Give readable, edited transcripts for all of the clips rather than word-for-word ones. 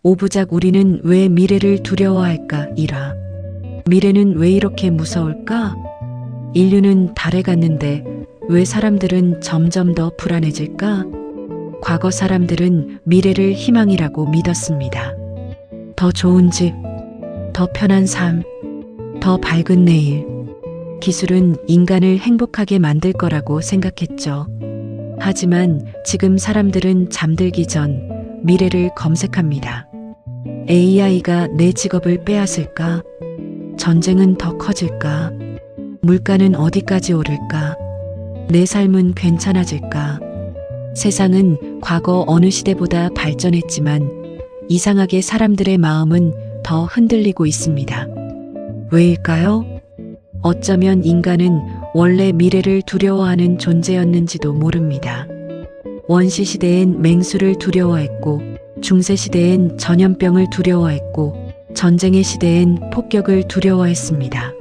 오부작 우리는 왜 미래를 두려워할까? 1화. 미래는 왜 이렇게 무서울까? 인류는 달에 갔는데 왜 사람들은 점점 더 불안해질까? 과거 사람들은 미래를 희망이라고 믿었습니다. 더 좋은 집, 더 편한 삶, 더 밝은 내일. 기술은 인간을 행복하게 만들 거라고 생각했죠. 하지만 지금 사람들은 잠들기 전 미래를 검색합니다. AI가 내 직업을 빼앗을까? 전쟁은 더 커질까? 물가는 어디까지 오를까? 내 삶은 괜찮아질까? 세상은 과거 어느 시대보다 발전했지만 이상하게 사람들의 마음은 더 흔들리고 있습니다. 왜일까요? 어쩌면 인간은 원래 미래를 두려워하는 존재였는지도 모릅니다. 원시 시대엔 맹수를 두려워했고, 중세 시대엔 전염병을 두려워했고, 전쟁의 시대엔 폭격을 두려워했습니다.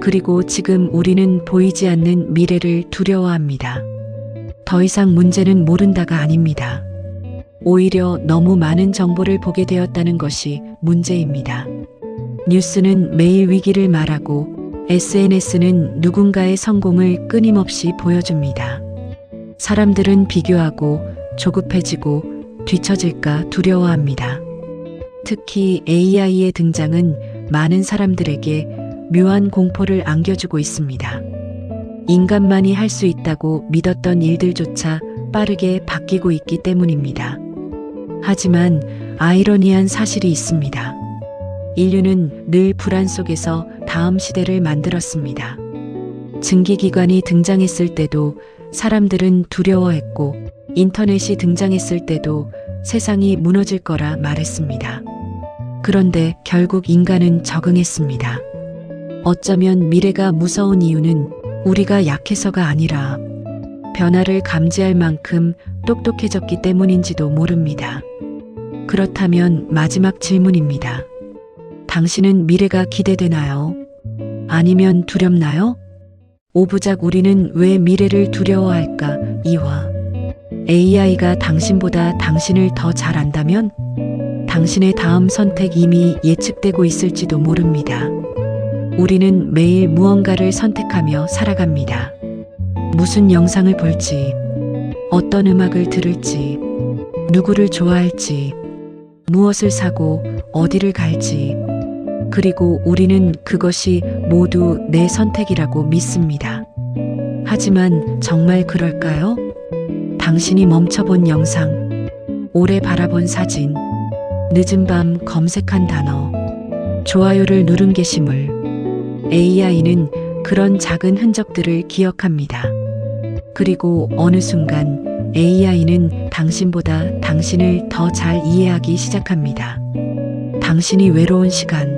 그리고 지금 우리는 보이지 않는 미래를 두려워합니다. 더 이상 문제는 모른다가 아닙니다. 오히려 너무 많은 정보를 보게 되었다는 것이 문제입니다. 뉴스는 매일 위기를 말하고 SNS는 누군가의 성공을 끊임없이 보여줍니다. 사람들은 비교하고 조급해지고 뒤처질까 두려워합니다. 특히 AI의 등장은 많은 사람들에게 묘한 공포를 안겨주고 있습니다. 인간만이 할 수 있다고 믿었던 일들조차 빠르게 바뀌고 있기 때문입니다. 하지만 아이러니한 사실이 있습니다. 인류는 늘 불안 속에서 다음 시대를 만들었습니다. 증기기관이 등장했을 때도 사람들은 두려워했고, 인터넷이 등장했을 때도 세상이 무너질 거라 말했습니다. 그런데 결국 인간은 적응했습니다. 어쩌면 미래가 무서운 이유는 우리가 약해서가 아니라 변화를 감지할 만큼 똑똑해졌기 때문인지도 모릅니다. 그렇다면 마지막 질문입니다. 당신은 미래가 기대되나요? 아니면 두렵나요? 오부작 우리는 왜 미래를 두려워할까? 2화. AI가 당신보다 당신을 더 잘 안다면? 당신의 다음 선택 이미 예측되고 있을지도 모릅니다. 우리는 매일 무언가를 선택하며 살아갑니다. 무슨 영상을 볼지, 어떤 음악을 들을지, 누구를 좋아할지, 무엇을 사고 어디를 갈지, 그리고 우리는 그것이 모두 내 선택이라고 믿습니다. 하지만 정말 그럴까요? 당신이 멈춰본 영상, 오래 바라본 사진, 늦은 밤 검색한 단어, 좋아요를 누른 게시물, AI는 그런 작은 흔적들을 기억합니다. 그리고 어느 순간 AI는 당신보다 당신을 더 잘 이해하기 시작합니다. 당신이 외로운 시간,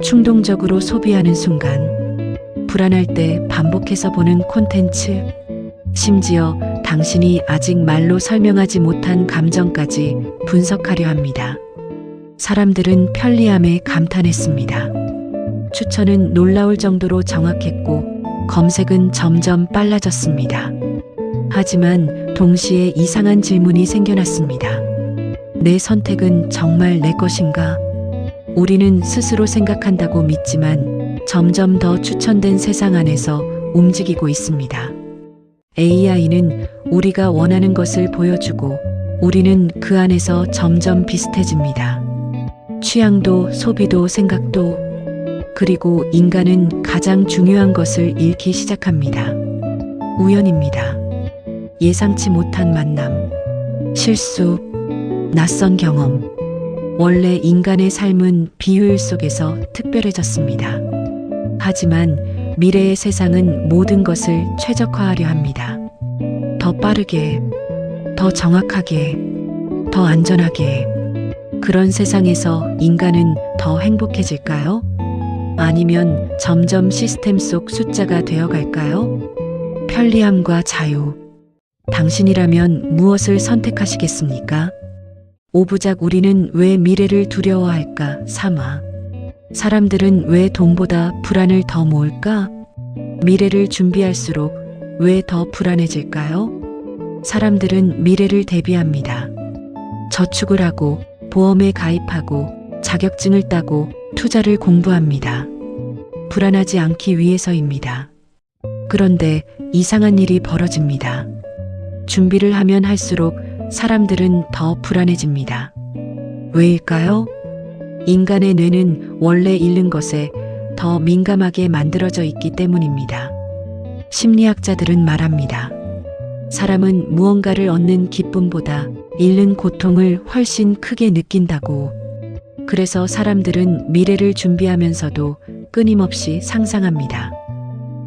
충동적으로 소비하는 순간, 불안할 때 반복해서 보는 콘텐츠, 심지어 당신이 아직 말로 설명하지 못한 감정까지 분석하려 합니다. 사람들은 편리함에 감탄했습니다. 추천은 놀라울 정도로 정확했고 검색은 점점 빨라졌습니다. 하지만 동시에 이상한 질문이 생겨났습니다. 내 선택은 정말 내 것인가? 우리는 스스로 생각한다고 믿지만 점점 더 추천된 세상 안에서 움직이고 있습니다. AI는 우리가 원하는 것을 보여주고 우리는 그 안에서 점점 비슷해집니다. 취향도 소비도 생각도, 그리고 인간은 가장 중요한 것을 잃기 시작합니다. 우연입니다. 예상치 못한 만남, 실수, 낯선 경험. 원래 인간의 삶은 비효율 속에서 특별해졌습니다. 하지만 미래의 세상은 모든 것을 최적화하려 합니다. 더 빠르게, 더 정확하게, 더 안전하게. 그런 세상에서 인간은 더 행복해질까요? 아니면 점점 시스템 속 숫자가 되어갈까요? 편리함과 자유. 당신이라면 무엇을 선택하시겠습니까? 오부작 우리는 왜 미래를 두려워할까? 3화. 사람들은 왜 돈보다 불안을 더 모을까? 미래를 준비할수록 왜 더 불안해질까요? 사람들은 미래를 대비합니다. 저축을 하고 보험에 가입하고 자격증을 따고 투자를 공부합니다. 불안하지 않기 위해서입니다. 그런데 이상한 일이 벌어집니다. 준비를 하면 할수록 사람들은 더 불안해집니다. 왜일까요? 인간의 뇌는 원래 잃는 것에 더 민감하게 만들어져 있기 때문입니다. 심리학자들은 말합니다. 사람은 무언가를 얻는 기쁨보다 잃는 고통을 훨씬 크게 느낀다고. 그래서 사람들은 미래를 준비하면서도 끊임없이 상상합니다.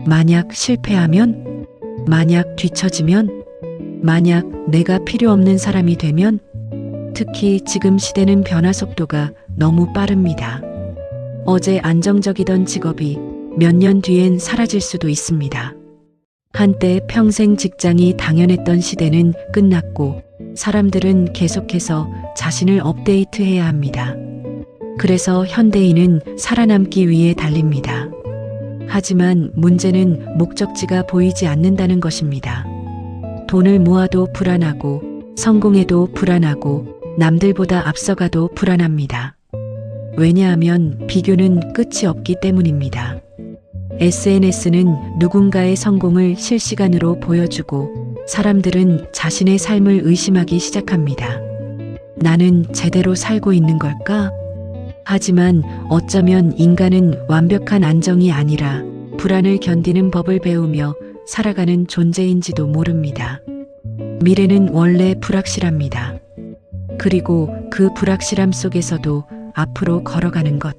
만약 실패하면? 만약 뒤처지면? 만약 내가 필요 없는 사람이 되면? 특히 지금 시대는 변화 속도가 너무 빠릅니다. 어제 안정적이던 직업이 몇 년 뒤엔 사라질 수도 있습니다. 한때 평생 직장이 당연했던 시대는 끝났고 사람들은 계속해서 자신을 업데이트해야 합니다. 그래서 현대인은 살아남기 위해 달립니다. 하지만 문제는 목적지가 보이지 않는다는 것입니다. 돈을 모아도 불안하고 성공해도 불안하고 남들보다 앞서가도 불안합니다. 왜냐하면 비교는 끝이 없기 때문입니다. SNS는 누군가의 성공을 실시간으로 보여주고 사람들은 자신의 삶을 의심하기 시작합니다. 나는 제대로 살고 있는 걸까? 하지만 어쩌면 인간은 완벽한 안정이 아니라 불안을 견디는 법을 배우며 살아가는 존재인지도 모릅니다. 미래는 원래 불확실합니다. 그리고 그 불확실함 속에서도 앞으로 걸어가는 것.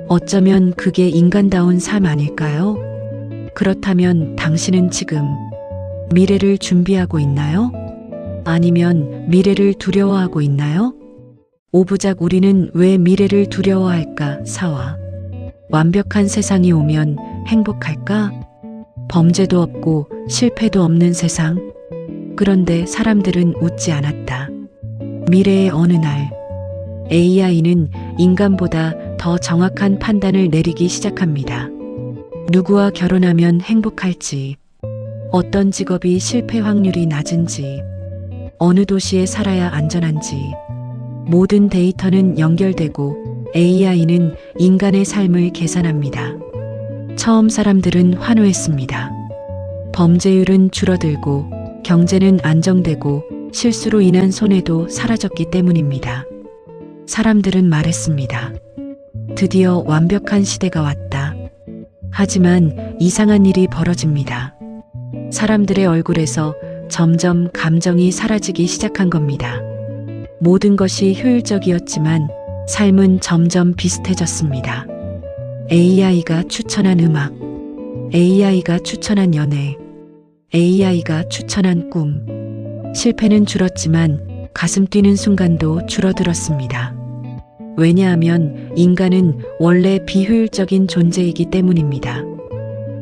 어쩌면 그게 인간다운 삶 아닐까요? 그렇다면 당신은 지금 미래를 준비하고 있나요? 아니면 미래를 두려워하고 있나요? 오부작 우리는 왜 미래를 두려워할까? 4화. 완벽한 세상이 오면 행복할까? 범죄도 없고 실패도 없는 세상. 그런데 사람들은 웃지 않았다. 미래의 어느 날 AI는 인간보다 더 정확한 판단을 내리기 시작합니다. 누구와 결혼하면 행복할지, 어떤 직업이 실패 확률이 낮은지, 어느 도시에 살아야 안전한지, 모든 데이터는 연결되고 AI는 인간의 삶을 계산합니다. 처음 사람들은 환호했습니다. 범죄율은 줄어들고 경제는 안정되고 실수로 인한 손해도 사라졌기 때문입니다. 사람들은 말했습니다. 드디어 완벽한 시대가 왔다. 하지만 이상한 일이 벌어집니다. 사람들의 얼굴에서 점점 감정이 사라지기 시작한 겁니다. 모든 것이 효율적이었지만 삶은 점점 비슷해졌습니다. AI가 추천한 음악, AI가 추천한 연애, AI가 추천한 꿈. 실패는 줄었지만 가슴 뛰는 순간도 줄어들었습니다. 왜냐하면 인간은 원래 비효율적인 존재이기 때문입니다.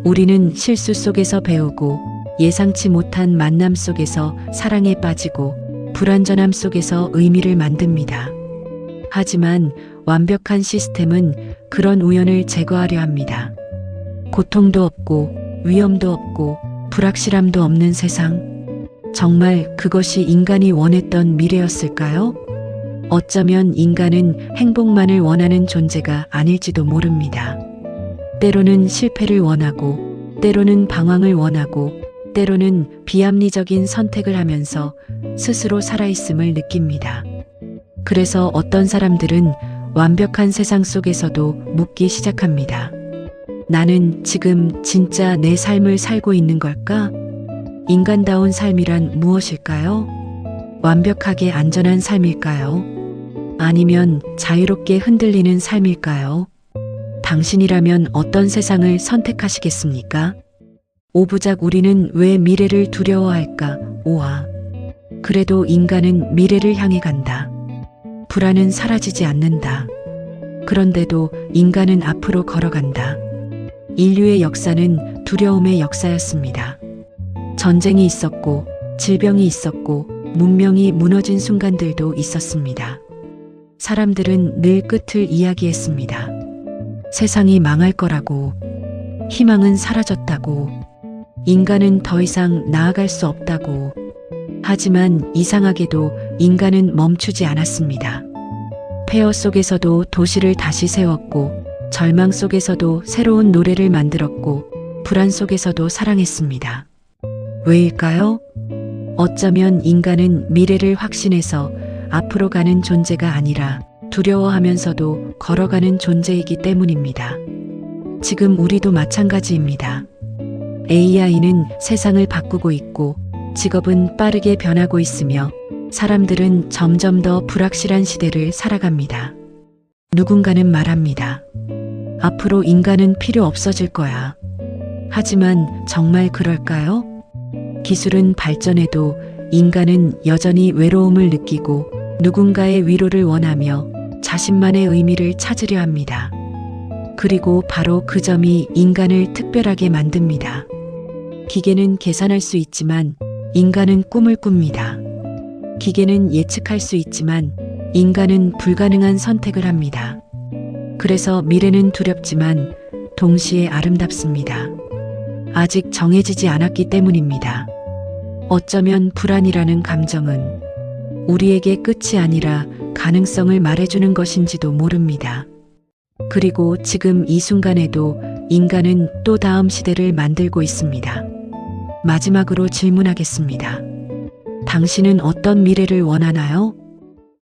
우리는 실수 속에서 배우고 예상치 못한 만남 속에서 사랑에 빠지고 불완전함 속에서 의미를 만듭니다. 하지만 완벽한 시스템은 그런 우연을 제거하려 합니다. 고통도 없고 위험도 없고 불확실함도 없는 세상. 정말 그것이 인간이 원했던 미래였을까요? 어쩌면 인간은 행복만을 원하는 존재가 아닐지도 모릅니다. 때로는 실패를 원하고, 때로는 방황을 원하고, 때로는 비합리적인 선택을 하면서 스스로 살아있음을 느낍니다. 그래서 어떤 사람들은 완벽한 세상 속에서도 묻기 시작합니다. 나는 지금 진짜 내 삶을 살고 있는 걸까? 인간다운 삶이란 무엇일까요? 완벽하게 안전한 삶일까요? 아니면 자유롭게 흔들리는 삶일까요? 당신이라면 어떤 세상을 선택하시겠습니까? 오부작 우리는 왜 미래를 두려워할까? 5화. 그래도 인간은 미래를 향해 간다. 불안은 사라지지 않는다. 그런데도 인간은 앞으로 걸어간다. 인류의 역사는 두려움의 역사였습니다. 전쟁이 있었고, 질병이 있었고, 문명이 무너진 순간들도 있었습니다. 사람들은 늘 끝을 이야기했습니다. 세상이 망할 거라고, 희망은 사라졌다고, 인간은 더 이상 나아갈 수 없다고. 하지만 이상하게도 인간은 멈추지 않았습니다. 폐허 속에서도 도시를 다시 세웠고, 절망 속에서도 새로운 노래를 만들었고, 불안 속에서도 사랑했습니다. 왜일까요? 어쩌면 인간은 미래를 확신해서 앞으로 가는 존재가 아니라 두려워하면서도 걸어가는 존재이기 때문입니다. 지금 우리도 마찬가지입니다. AI는 세상을 바꾸고 있고, 직업은 빠르게 변하고 있으며, 사람들은 점점 더 불확실한 시대를 살아갑니다. 누군가는 말합니다. 앞으로 인간은 필요 없어질 거야. 하지만 정말 그럴까요? 기술은 발전해도 인간은 여전히 외로움을 느끼고 누군가의 위로를 원하며 자신만의 의미를 찾으려 합니다. 그리고 바로 그 점이 인간을 특별하게 만듭니다. 기계는 계산할 수 있지만 인간은 꿈을 꿉니다. 기계는 예측할 수 있지만 인간은 불가능한 선택을 합니다. 그래서 미래는 두렵지만 동시에 아름답습니다. 아직 정해지지 않았기 때문입니다. 어쩌면 불안이라는 감정은 우리에게 끝이 아니라 가능성을 말해주는 것인지도 모릅니다. 그리고 지금 이 순간에도 인간은 또 다음 시대를 만들고 있습니다. 마지막으로 질문하겠습니다. 당신은 어떤 미래를 원하나요?